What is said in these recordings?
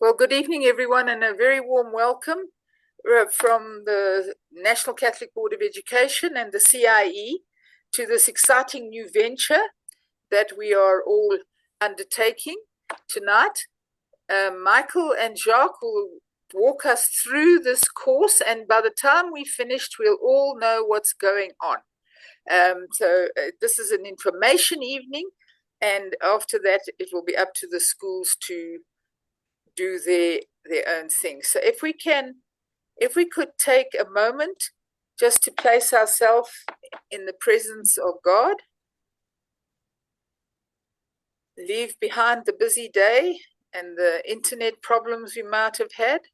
Well, good evening, everyone, and a very warm welcome from the National Catholic Board of Education and the CIE to this exciting new venture that we are all undertaking tonight. Michael and Jacques will walk us through this course, and by the time we finished, we'll all know what's going on. This is an information evening, and after that, it will be up to the schools to do their own thing. So if we could take a moment just to place ourselves in the presence of God, leave behind the busy day and the internet problems we might have had.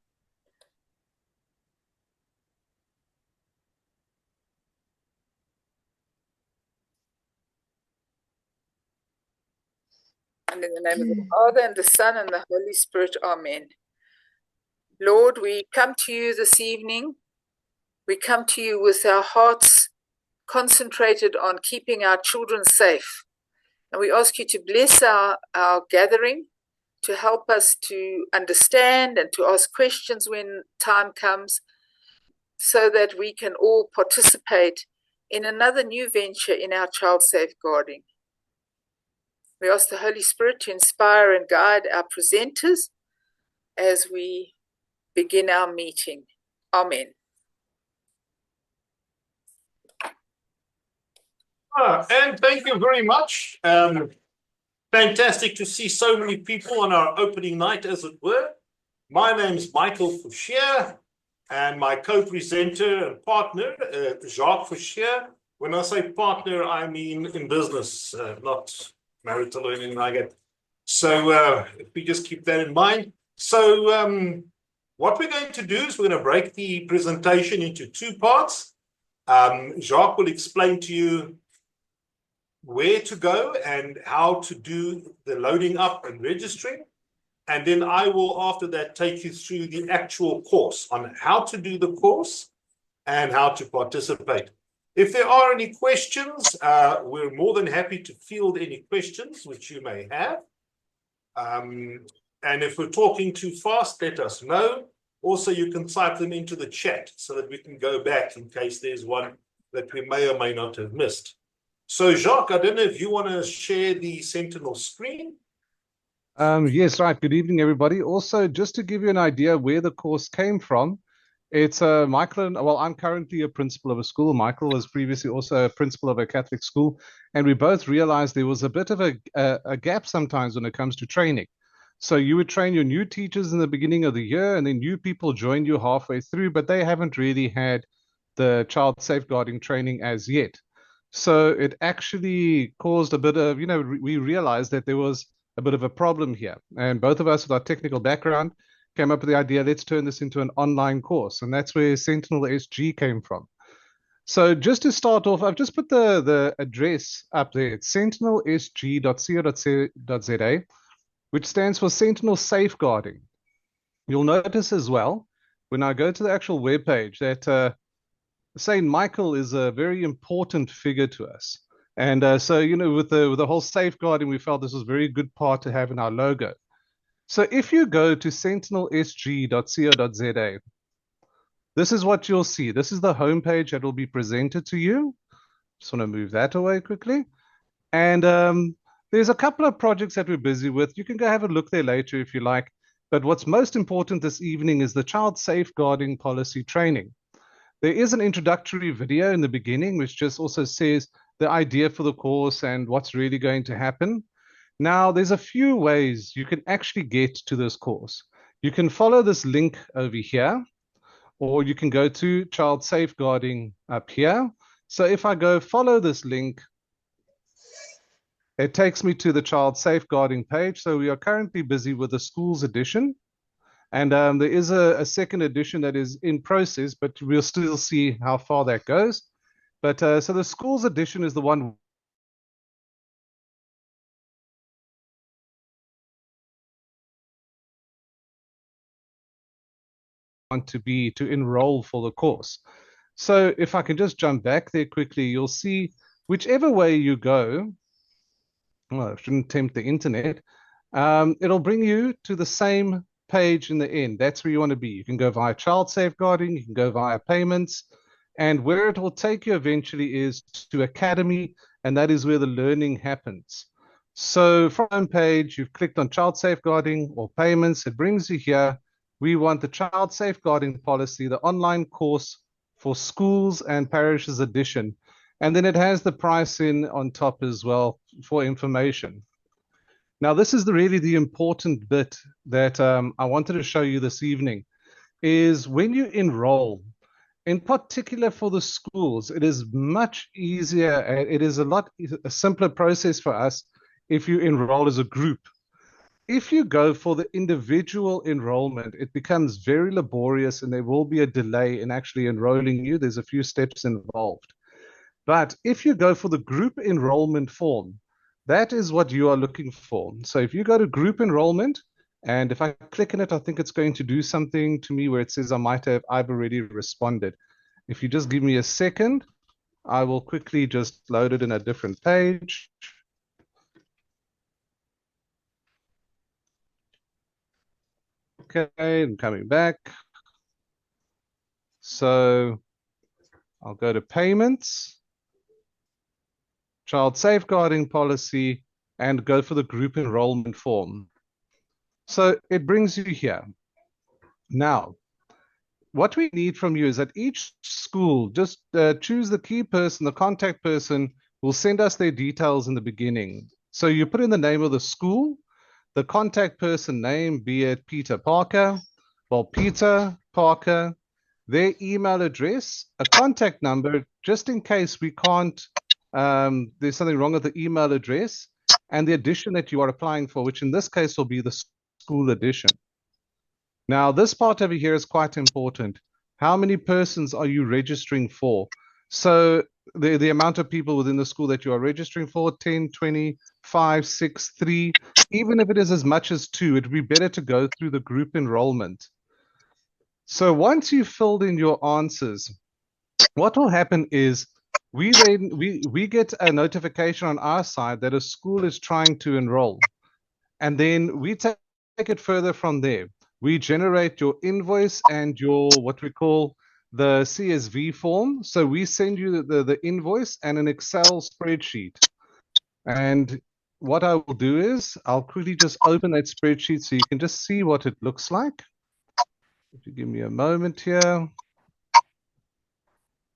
And in the name of the Father, and the Son, and the Holy Spirit, amen. Lord, we come to you this evening. We come to you with our hearts concentrated on keeping our children safe. And we ask you to bless our gathering, to help us to understand and to ask questions when time comes, so that we can all participate in another new venture in our child safeguarding. We ask the Holy Spirit to inspire and guide our presenters as we begin our meeting. Amen. And thank you very much. Fantastic to see so many people on our opening night, as it were. My name is Michael Fouchier, and my co-presenter and partner, Jacques Fouchier. When I say partner, I mean in business, not marital or anything like that. So if we just keep that in mind. So what we're going to do is we're going to break the presentation into two parts. Jacques will explain to you where to go and how to do the loading up and registering. And then I will, after that, take you through the actual course on how to do the course and how to participate. If there are any questions, we're more than happy to field any questions which you may have. And if we're talking too fast, let us know. Also, you can type them into the chat so that we can go back in case there's one that we may or may not have missed. So, Jacques, I don't know if you want to share the Sentinel screen. Yes, right. Good evening, everybody. Also, just to give you an idea where the course came from, it's Michael, well, I'm currently a principal of a school. Michael was previously also a principal of a Catholic school, and we both realized there was a bit of a gap sometimes when it comes to training. So you would train your new teachers in the beginning of the year, and then new people joined you halfway through, but they haven't really had the child safeguarding training as yet. So it actually caused a bit of, we realized that there was a bit of a problem here. And both of us with our technical background came up with the idea, let's turn this into an online course. And that's where Sentinel SG came from. So just to start off, I've just put the address up there. It's sentinelsg.co.za, which stands for Sentinel Safeguarding. You'll notice as well, when I go to the actual webpage, that Saint Michael is a very important figure to us. And so, with the whole safeguarding, we felt this was a very good part to have in our logo. So if you go to sentinelsg.co.za, this is what you'll see. This is the homepage that will be presented to you. Just want to move that away quickly. And there's a couple of projects that we're busy with. You can go have a look there later if you like. But what's most important this evening is the child safeguarding policy training. There is an introductory video in the beginning, which just also says the idea for the course and what's really going to happen. Now, there's a few ways you can actually get to this course. You can follow this link over here, or you can go to child safeguarding up here. So if I go follow this link, it takes me to the child safeguarding page. So we are currently busy with the schools edition. And there is a second edition that is in process, but we'll still see how far that goes. But so the schools edition is the one want to enroll for the course. So if I can just jump back there quickly, you'll see whichever way you go, well, I shouldn't tempt the internet, it'll bring you to the same page in the end, that's where you want to be. You can go via child safeguarding, you can go via payments, and where it will take you eventually is to Academy, and that is where the learning happens. So from home page, you've clicked on child safeguarding or payments, it brings you here. We want the child safeguarding policy, the online course for schools and parishes edition. And then it has the pricing on top as well for information. Now, this is really the important bit that I wanted to show you this evening, is when you enroll, in particular for the schools, it is much easier. It is a simpler process for us if you enroll as a group. If you go for the individual enrollment, it becomes very laborious and there will be a delay in actually enrolling you. There's a few steps involved. But if you go for the group enrollment form, that is what you are looking for. So if you go to group enrollment, and if I click on it, I think it's going to do something to me where it says I've already responded. If you just give me a second, I will quickly just load it in a different page. Okay, I'm coming back. So I'll go to payments, child safeguarding policy, and go for the group enrollment form. So it brings you here. Now, what we need from you is that each school, just choose the key person, the contact person will send us their details in the beginning. So you put in the name of the school, the contact person name, be it Peter Parker, well, Peter Parker, their email address, a contact number, just in case we can't, there's something wrong with the email address, and the edition that you are applying for, which in this case will be the school edition. Now, this part over here is quite important. How many persons are you registering for? So the amount of people within the school that you are registering for, 10, 20, 5, 6, 3, even if it is as much as 2, it would be better to go through the group enrollment. So once you've filled in your answers, what will happen is we get a notification on our side that a school is trying to enroll. And then we take it further from there. We generate your invoice and your what we call the CSV form. So we send you the invoice and an Excel spreadsheet. And what I will do is I'll quickly just open that spreadsheet so you can just see what it looks like. If you give me a moment here,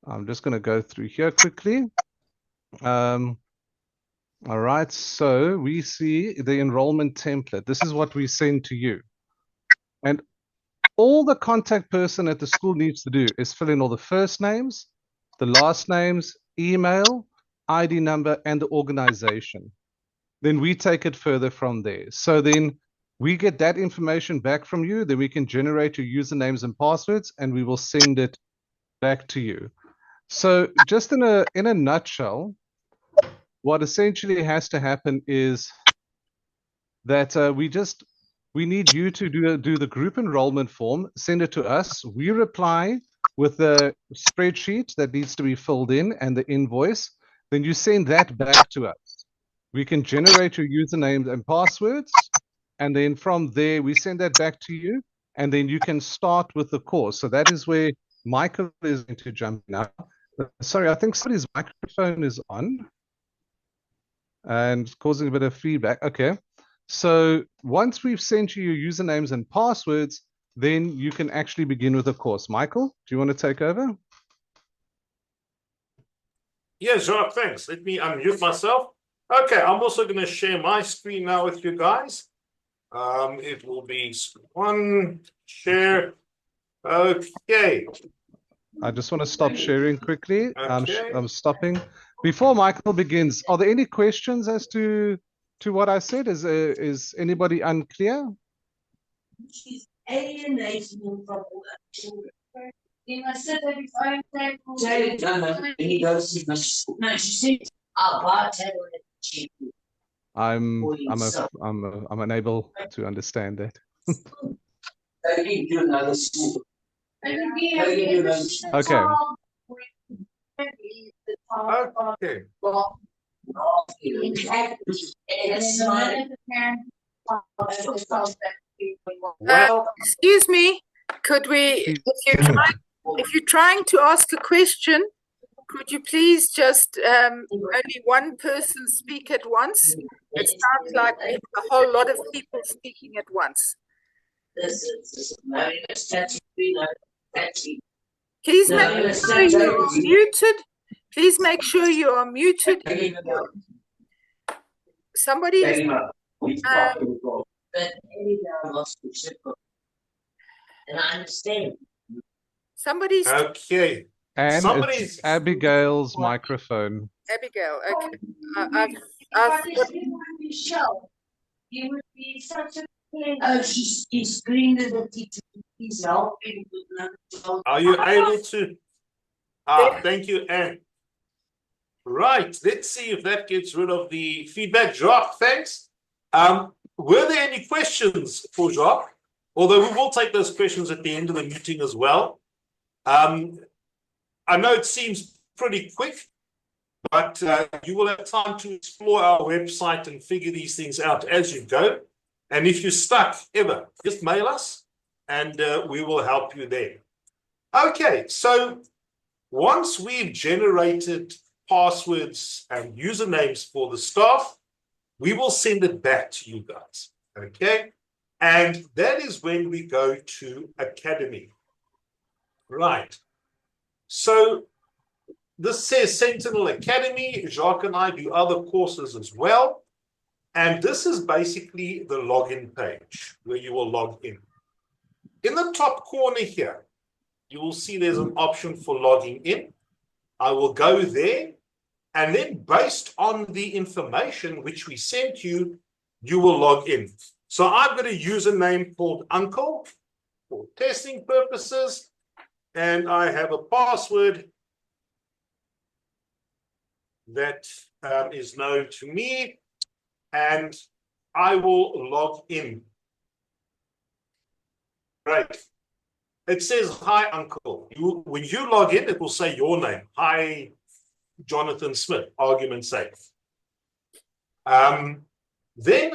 I'm just going to go through here quickly. All right, so we see the enrollment template. This is what we send to you. And all the contact person at the school needs to do is fill in all the first names, the last names, email, ID number, and the organization. Then we take it further from there. So then we get that information back from you, then we can generate your usernames and passwords, and we will send it back to you. So just in a nutshell, what essentially has to happen is that we need you to do the group enrollment form, send it to us. We reply with the spreadsheet that needs to be filled in and the invoice. Then you send that back to us. We can generate your usernames and passwords. And then from there, we send that back to you. And then you can start with the course. So that is where Michael is going to jump now. Sorry, I think somebody's microphone is on and causing a bit of feedback. Okay. So once we've sent you your usernames and passwords, then you can actually begin with the course. Michael, do you want to take over? Yeah, sure, thanks. Let me unmute myself. Okay, I'm also going to share my screen now with you guys. It will be one share. Okay. I just want to stop sharing quickly. Okay. I'm stopping. Before Michael begins, are there any questions as to what I said? Is anybody unclear? She's alienating from all that children. I said that if I no, she said, I'll tell her. I'm unable to understand that. Okay. Okay. Well, Excuse me, could we, if you're trying to ask a question, could you please just only one person speak at once? It sounds like we have a whole lot of people speaking at once. Please make sure you are muted. Please make sure you are muted. Somebody is, and I understand. somebody's okay. And Somebody's- it's Abigail's microphone. Abigail. Okay. Michelle, you would be such a pain. Oh, she screamed at the teacher. Please help me. Are you able to? Thank you, Anne. Right, let's see if that gets rid of the feedback. Jacques, thanks. Were there any questions for Jacques? Although we will take those questions at the end of the meeting as well. I know it seems pretty quick, but you will have time to explore our website and figure these things out as you go. And if you're stuck ever, just mail us and we will help you there. Okay, so once we've generated passwords and usernames for the staff, we will send it back to you guys. Okay, and that is when we go to Academy. Right. So this says Sentinel Academy. Jacques and I do other courses as well. And this is basically the login page where you will log in. In the top corner here, you will see there's an option for logging in. I will go there. And then based on the information which we sent you, you will log in. So I've got a username called Uncle for testing purposes. And I have a password that is known to me. And I will log in. Right. It says, hi, Uncle. When you log in, it will say your name. Hi, Jonathan Smith, argument's sake. Then,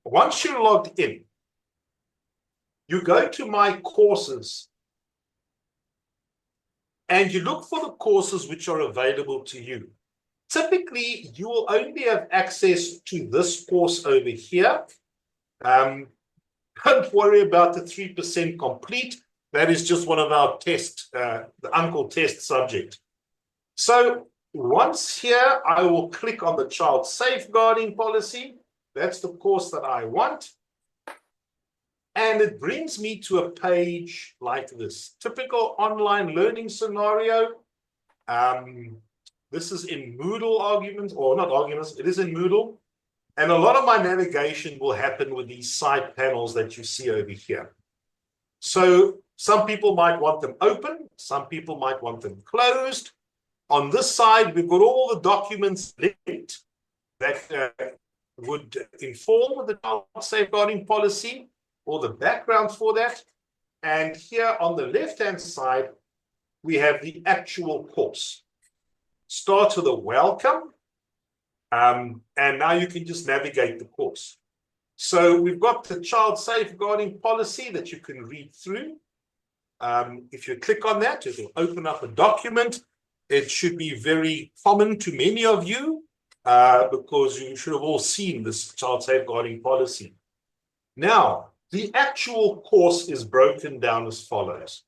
once you're logged in, you go to my courses and you look for the courses which are available to you. Typically, you will only have access to this course over here. Don't worry about the 3% complete. That is just one of our test, the Uncle test subject. So once here, I will click on the child safeguarding policy. That's the course that I want. And it brings me to a page like this. Typical online learning scenario. This is in Moodle arguments, or not arguments, it is in Moodle. And a lot of my navigation will happen with these side panels that you see over here. So some people might want them open, some people might want them closed. On this side, we've got all the documents linked that would inform the child safeguarding policy or the background for that. And here on the left-hand side, we have the actual course. Start with a welcome. And now you can just navigate the course. So we've got the child safeguarding policy that you can read through. If you click on that, it will open up a document. It should be very common to many of you because you should have all seen this child safeguarding policy. Now, the actual course is broken down as follows.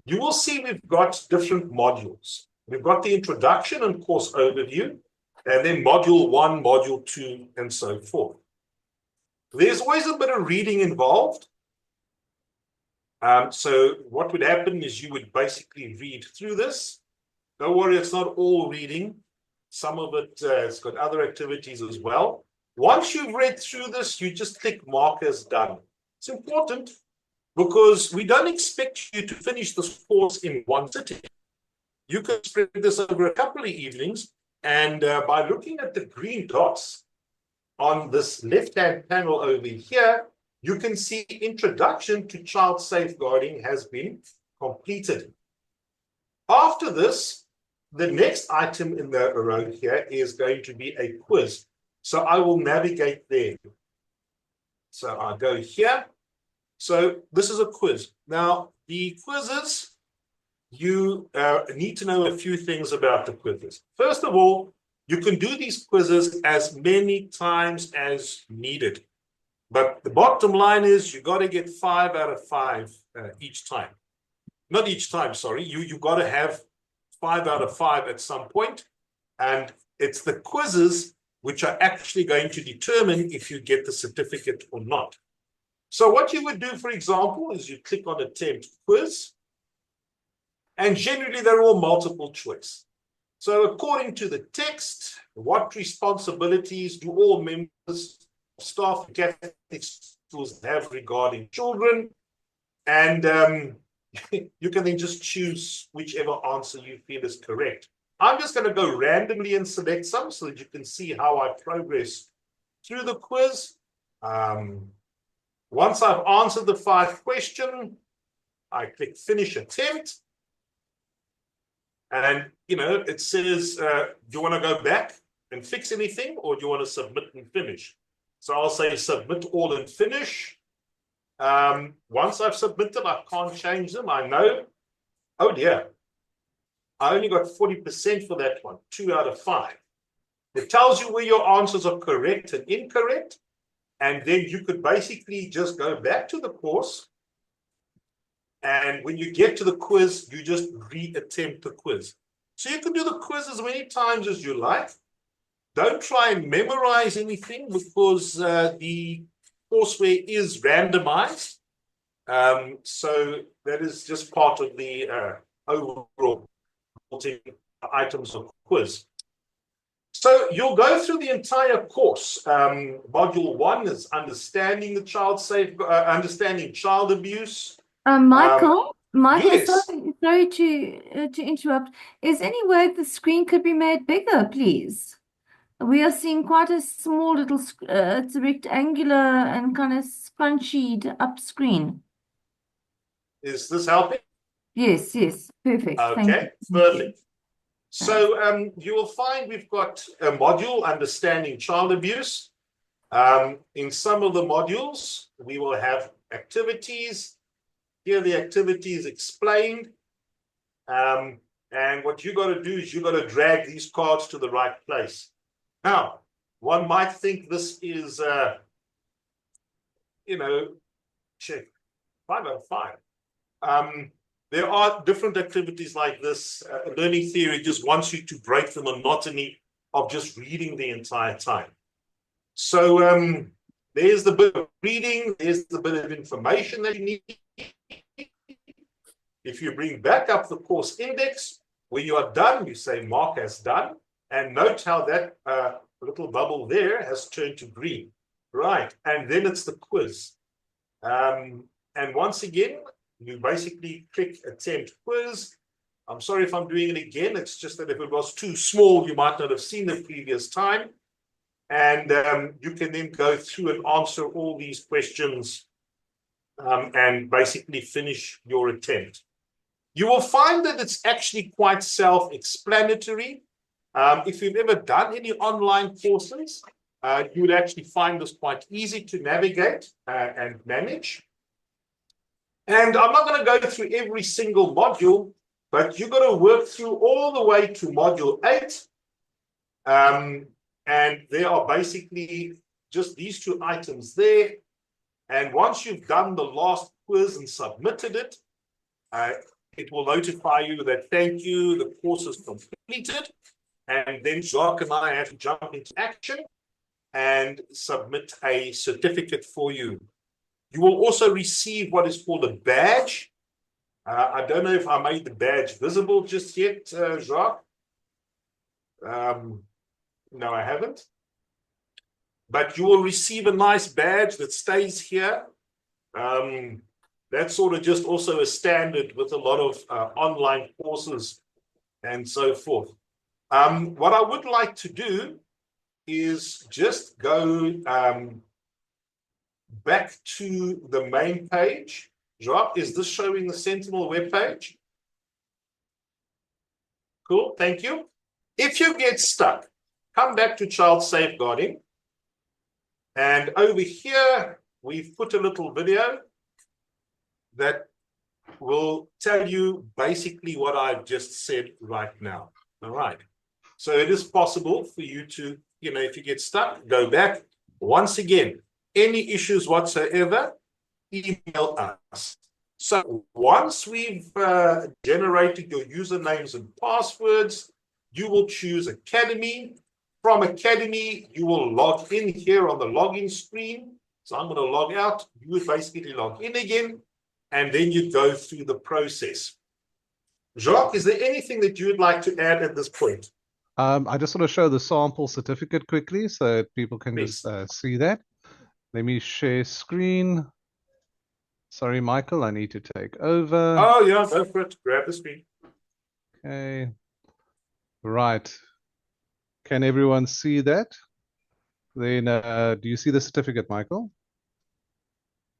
You will see we've got different modules. We've got the introduction and course overview, and then module 1, module 2, and so forth. There's always a bit of reading involved. So what would happen is you would basically read through this. Don't worry, it's not all reading. Some of it, it's got other activities as well. Once you've read through this, you just click mark as done. It's important because we don't expect you to finish this course in one sitting. You can spread this over a couple of evenings, and by looking at the green dots on this left-hand panel over here, you can see Introduction to Child Safeguarding has been completed. After this, the next item in the row here is going to be a quiz. So I will navigate there. So I'll go here, So this is a quiz. Now, the quizzes, you need to know a few things about the quizzes. First of all, you can do these quizzes as many times as needed. But the bottom line is you got to get 5 out of 5 each time. Not each time, sorry. You got to have 5 out of 5 at some point. And it's the quizzes which are actually going to determine if you get the certificate or not. So what you would do, for example, is you click on attempt quiz. And generally, they're all multiple choice. So according to the text, what responsibilities do all members of staff of Catholic schools have regarding children? And you can then just choose whichever answer you feel is correct. I'm just going to go randomly and select some so that you can see how I progress through the quiz. Once I've answered the 5 questions, I click finish attempt. And, you know, it says, do you want to go back and fix anything, or do you want to submit and finish? So I'll say submit all and finish. Once I've submitted, I can't change them. I know, oh dear, I only got 40% for that one, 2 out of 5. It tells you where your answers are correct and incorrect. And then you could basically just go back to the course. And when you get to the quiz, you just re-attempt the quiz. So you can do the quiz as many times as you like. Don't try and memorize anything because the courseware is randomized. So that is just part of the overall items of quiz. So you'll go through the entire course. Module 1 is understanding the understanding child abuse. Michael, yes. sorry to interrupt. Is any way the screen could be made bigger, please? We are seeing quite a small little, it's a rectangular and kind of scrunched up screen. Is this helping? Yes, perfect. Okay, perfect. So you will find we've got a module, understanding child abuse. In some of the modules, we will have activities. Here the activities explained. And what you got to do is you got to drag these cards to the right place. Now, one might think this is, you know, check 5 out of 5. There are different activities like this. Learning theory just wants you to break the monotony of just reading the entire time. So there's the bit of reading, there's the bit of information that you need. If you bring back up the course index, when you are done, you say mark as done, and note how that little bubble there has turned to green. Right, and then it's the quiz. And once again, you basically click attempt quiz. I'm sorry if I'm doing it again. It's just that if it was too small, you might not have seen the previous time. And you can then go through and answer all these questions and basically finish your attempt. You will find that it's actually quite self-explanatory. If you've ever done any online courses, you would actually find this quite easy to navigate and manage. And I'm not going to go through every single module, but you've got to work through all the way to module 8. And there are basically just these 2 items there. And once you've done the last quiz and submitted it, it will notify you that thank you, the course is completed. And then Jacques and I have to jump into action and submit a certificate for you. You will also receive what is called a badge. I don't know if I made the badge visible just yet, Jacques. No, I haven't. But you will receive a nice badge that stays here. That's sort of just also a standard with a lot of online courses and so forth. What I would like to do is just go back to the main page. Jacques, is this showing the Sentinel webpage? Cool, thank you. If you get stuck, come back to child safeguarding. And over here, we've put a little video. that will tell you basically what I've just said right now. All right. So it is possible for you to, if you get stuck, go back. Once again, any issues whatsoever, email us. So once we've generated your usernames and passwords, you will choose Academy. From Academy, you will log in here on the login screen. So I'm going to log out. You would basically log in again, and then you go through the process. Jacques, is there anything that you would like to add at this point? I just want to show the sample certificate quickly so that people can Please. just see that. Let me share screen. Sorry, Michael, I need to take over. Oh, yeah, go for it. Grab the screen. Okay. Right. Can everyone see that? Then, do you see the certificate, Michael?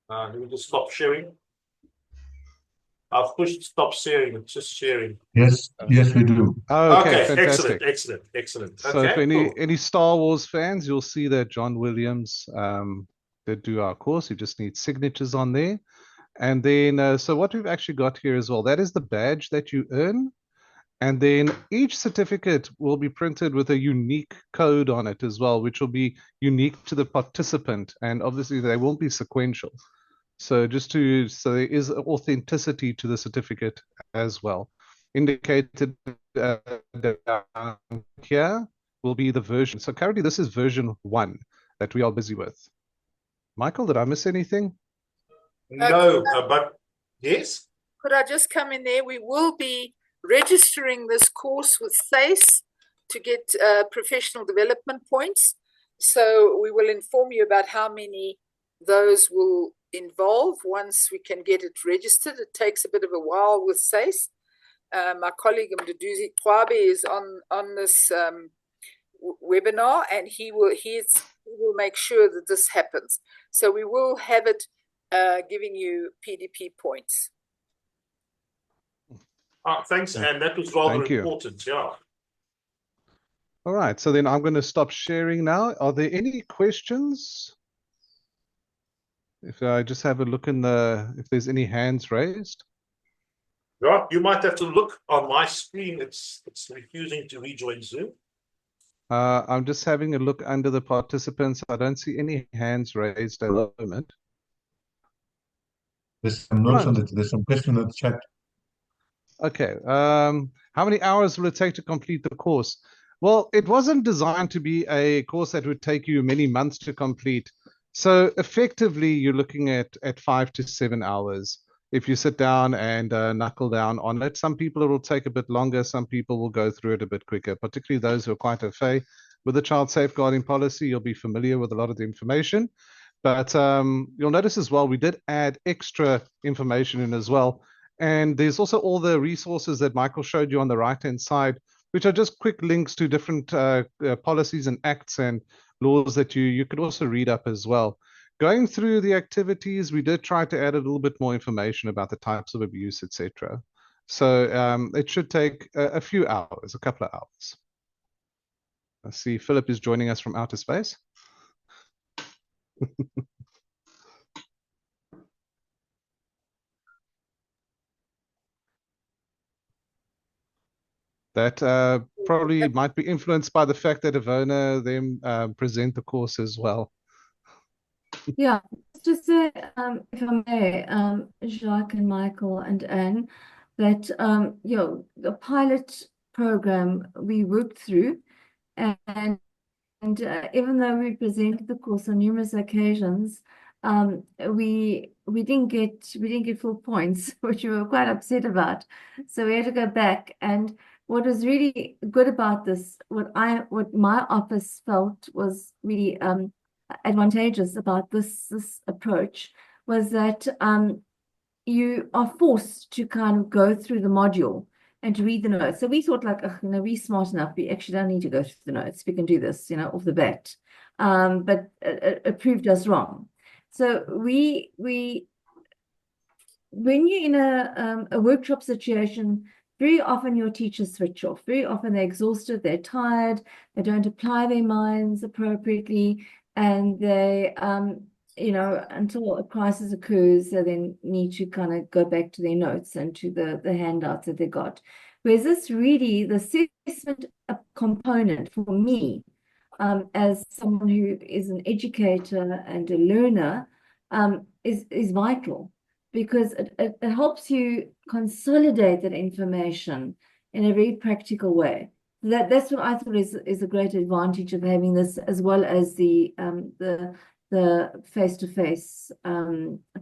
Let me just stop sharing. I've pushed stop sharing. It's just sharing. Yes, yes, we do. Oh, okay, Okay, fantastic. excellent. So Okay, if any Star Wars fans, you'll see that John Williams did do our course. You just need signatures on there. And then, so what we've actually got here as well, that is the badge that you earn. And then each certificate will be printed with a unique code on it as well, which will be unique to the participant. And obviously they won't be sequential. So so there is authenticity to the certificate as well. Indicated down here will be the version. So currently this is version 1 that we are busy with. Michael, did I miss anything? No, but yes. Could I just come in there? We will be registering this course with SACE to get professional development points. So we will inform you about how many those will involve once we can get it registered. It takes a bit of a while with SACE. My colleague Mduduzi Kwabe is on this webinar, and he will make sure that this happens. So we will have it giving you PDP points. Thanks, and that was rather Thank you. important. Yeah. All right, so then I'm going to stop sharing now. Are there any questions? If I just have a look if there's any hands raised. Yeah, you might have to look on my screen. It's refusing to rejoin Zoom. I'm just having a look under the participants. I don't see any hands raised at the moment. There's some notes on it. There's some questions in the chat. Okay. How many hours will it take to complete the course? Well, it wasn't designed to be a course that would take you many months to complete. So effectively, you're looking at 5 to 7 hours. If you sit down and knuckle down on it, some people it will take a bit longer. Some people will go through it a bit quicker, particularly those who are quite au fait with the child safeguarding policy. You'll be familiar with a lot of the information. But you'll notice as well, we did add extra information in as well. And there's also all the resources that Michael showed you on the right-hand side, which are just quick links to different policies and acts and laws that you could also read up as well. Going through the activities, we did try to add a little bit more information about the types of abuse, etc. So it should take a few hours, a couple of hours. I see Philip is joining us from outer space. That probably might be influenced by the fact that Ivona them present the course as well. Yeah, just say, if I may, Jacques and Michael and Anne, that the pilot program we worked through, and even though we presented the course on numerous occasions, we didn't get full points, which we were quite upset about. So we had to go back. And what was really good about this, what my office felt was really advantageous about this approach, was that you are forced to kind of go through the module and to read the notes. So we thought like, we're smart enough. We actually don't need to go through the notes. We can do this, off the bat. But it proved us wrong. So when you're in a workshop situation, very often your teachers switch off. Very often they're exhausted, they're tired, they don't apply their minds appropriately, and they you know, until a crisis occurs, they then need to kind of go back to their notes and to the handouts that they got. Whereas this really, the assessment component for me, as someone who is an educator and a learner, is vital, because it helps you consolidate that information in a very practical way. That's what I thought is a great advantage of having this, as well as the face-to-face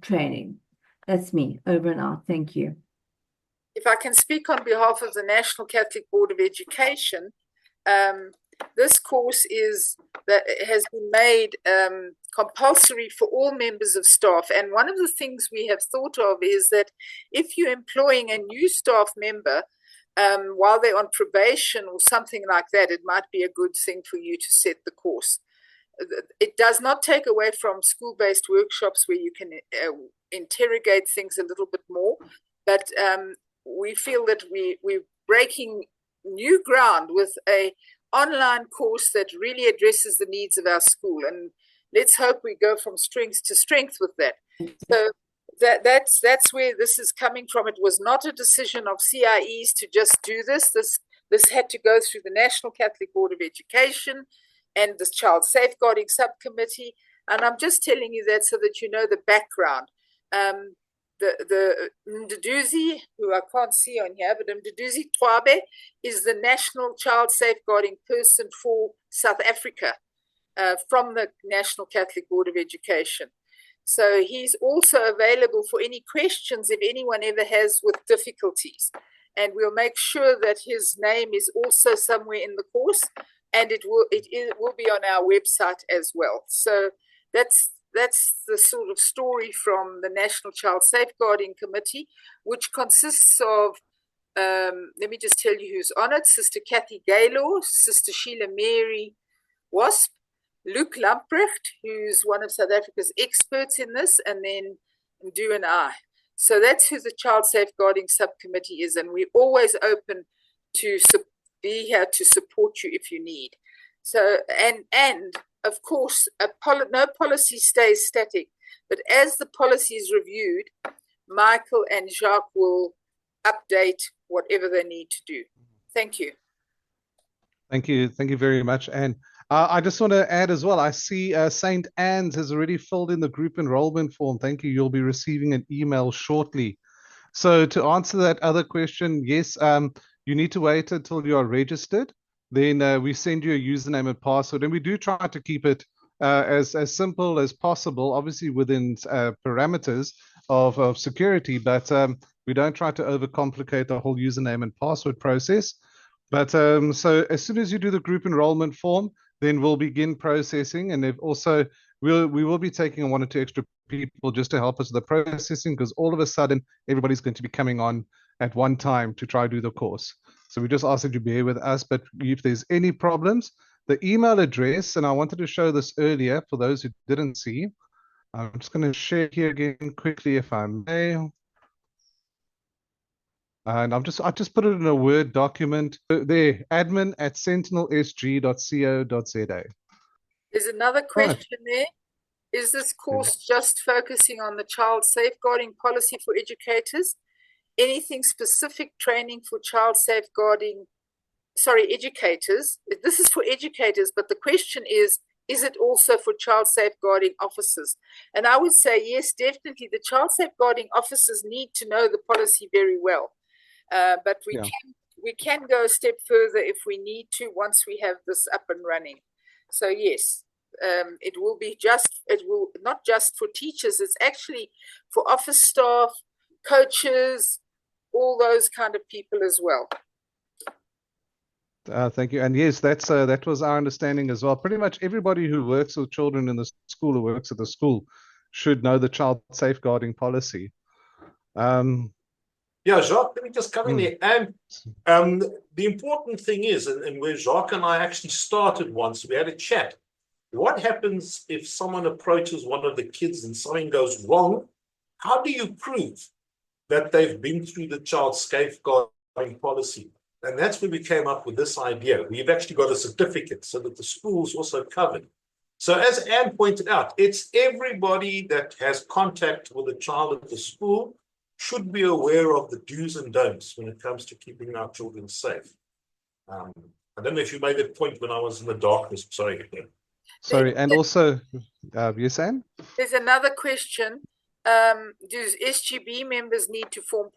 training. That's me, over and out. Thank you. If I can speak on behalf of the National Catholic Board of Education, this course has been made compulsory for all members of staff. And one of the things we have thought of is that if you're employing a new staff member while they're on probation or something like that, it might be a good thing for you to set the course. It does not take away from school-based workshops where you can interrogate things a little bit more, but we feel that we're breaking new ground with a online course that really addresses the needs of our school, and let's hope we go from strength to strength with that. So that's where this is coming from. It was not a decision of CIEs to just do this. This had to go through the National Catholic Board of Education and the Child Safeguarding Subcommittee, and I'm just telling you that so that you know the background. The Mduduzi, who I can't see on here, but Mduduzi Twabe is the national child safeguarding person for South Africa from the National Catholic Board of Education. So he's also available for any questions if anyone ever has with difficulties. And we'll make sure that his name is also somewhere in the course, and it will be on our website as well. So that's the sort of story from the National Child Safeguarding Committee, which consists of, let me just tell you who's on it: Sister Kathy Gaylor, Sister Sheila Mary Wasp, Luke Lamprecht, who's one of South Africa's experts in this, and then Ndu and I. So that's who the Child Safeguarding Subcommittee is, and we're always open to be here to support you if you need. So, and of course, no policy stays static, but as the policy is reviewed, Michael and Jacques will update whatever they need to do. Thank you. Thank you. Thank you very much. And I just want to add as well, I see St. Anne's has already filled in the group enrollment form. Thank you. You'll be receiving an email shortly. So to answer that other question, yes, you need to wait until you are registered. Then we send you a username and password, and we do try to keep it as simple as possible, obviously within parameters of security, but we don't try to overcomplicate the whole username and password process. But so as soon as you do the group enrollment form, then we'll begin processing, and we will be taking 1 or 2 extra people just to help us with the processing, because all of a sudden everybody's going to be coming on at one time to try to do the course. So we just ask that you bear with us, but if there's any problems, the email address, and I wanted to show this earlier for those who didn't see. I'm just going to share here again quickly if I may. And I've just put it in a Word document. There, admin@sentinelsg.co.za. There's another question there. Is this course just focusing on the child safeguarding policy for educators? Anything specific training for child safeguarding, educators? This is for educators, but the question is it also for child safeguarding officers? And I would say, yes, definitely. The child safeguarding officers need to know the policy very well. But we can go a step further if we need to once we have this up and running. So yes, it will not just for teachers, it's actually for office staff, coaches, all those kind of people as well. Thank you. And yes, that was our understanding as well. Pretty much everybody who works with children in the school, who works at the school, should know the child safeguarding policy. Yeah, Jacques, let me just come in there. And the important thing is, and where Jacques and I actually started once, we had a chat. What happens if someone approaches one of the kids and something goes wrong? How do you prove that they've been through the child safeguarding policy? And that's where we came up with this idea. We've actually got a certificate so that the school's also covered. So as Anne pointed out, it's everybody that has contact with a child at the school should be aware of the do's and don'ts when it comes to keeping our children safe. I don't know if you made that point when I was in the darkness. Sorry. Sorry, and also, yes, Anne? There's another question. Do SGB members need to form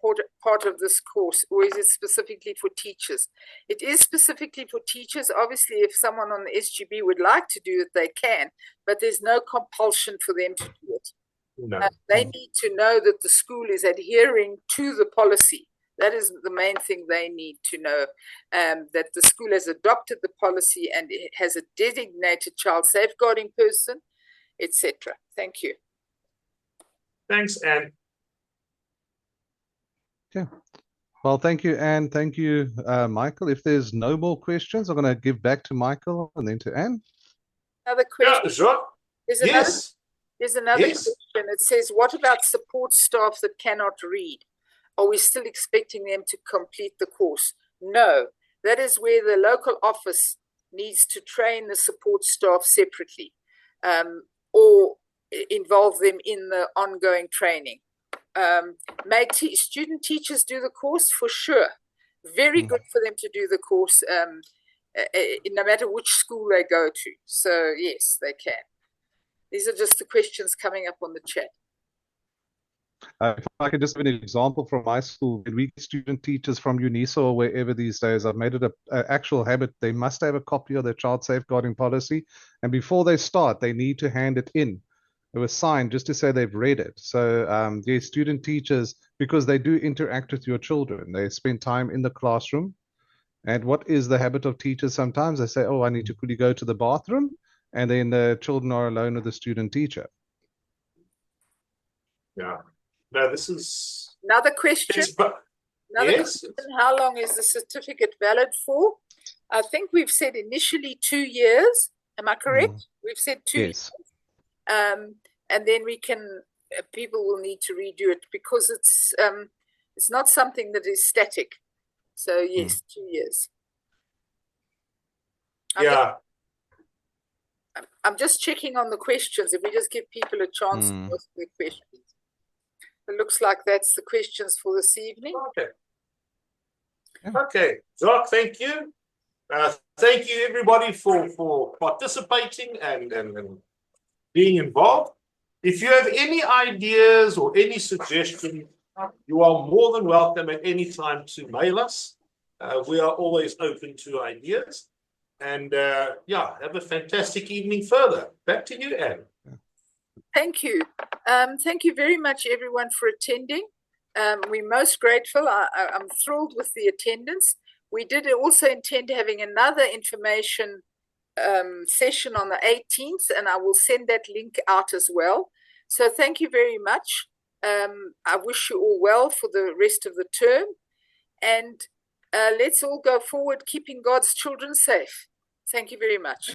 part of this course, or is it specifically for teachers? It is specifically for teachers. Obviously, if someone on the SGB would like to do it, they can, but there's no compulsion for them to do it. No. They need to know that the school is adhering to the policy. That is the main thing they need to know, that the school has adopted the policy and it has a designated child safeguarding person, etc. Thank you. Thanks, Anne. Okay. Well, thank you, Anne. Thank you, Michael. If there's no more questions, I'm going to give back to Michael and then to Anne. Another question. Yeah, sure. There's another Yes. question. It says, what about support staff that cannot read? Are we still expecting them to complete the course? No. That is where the local office needs to train the support staff separately, or involve them in the ongoing training. Make student teachers do the course? For sure. Very good for them to do the course, no matter which school they go to. So yes, they can. These are just the questions coming up on the chat. If I could just give an example from my school, when we get student teachers from UNISA or wherever these days, I've made it an actual habit. They must have a copy of their child safeguarding policy. And before they start, they need to hand it in. It was signed just to say they've read it. So yes, student teachers, because they do interact with your children, they spend time in the classroom. And what is the habit of teachers sometimes? They say, oh, I need to quickly go to the bathroom. And then the children are alone with the student teacher. Yeah. No, this is Another question. Another yes. question. How long is the certificate valid for? I think we've said initially 2 years. Am I correct? We've said 2 years. And then we can, people will need to redo it because it's not something that is static. So yes, 2 years. I'm just checking on the questions. If we just give people a chance to ask their questions. It looks like that's the questions for this evening. Okay. Okay, Doc, thank you. Thank you, everybody, for participating and being involved. If you have any ideas or any suggestions, you are more than welcome at any time to mail us. We are always open to ideas. And yeah, have a fantastic evening further. Back to you, Anne. Thank you. Thank you very much, everyone, for attending. We're most grateful. I'm thrilled with the attendance. We did also intend having another information session on the 18th, and I will send that link out as well. So thank you very much. I wish you all well for the rest of the term. And let's all go forward, keeping God's children safe. Thank you very much.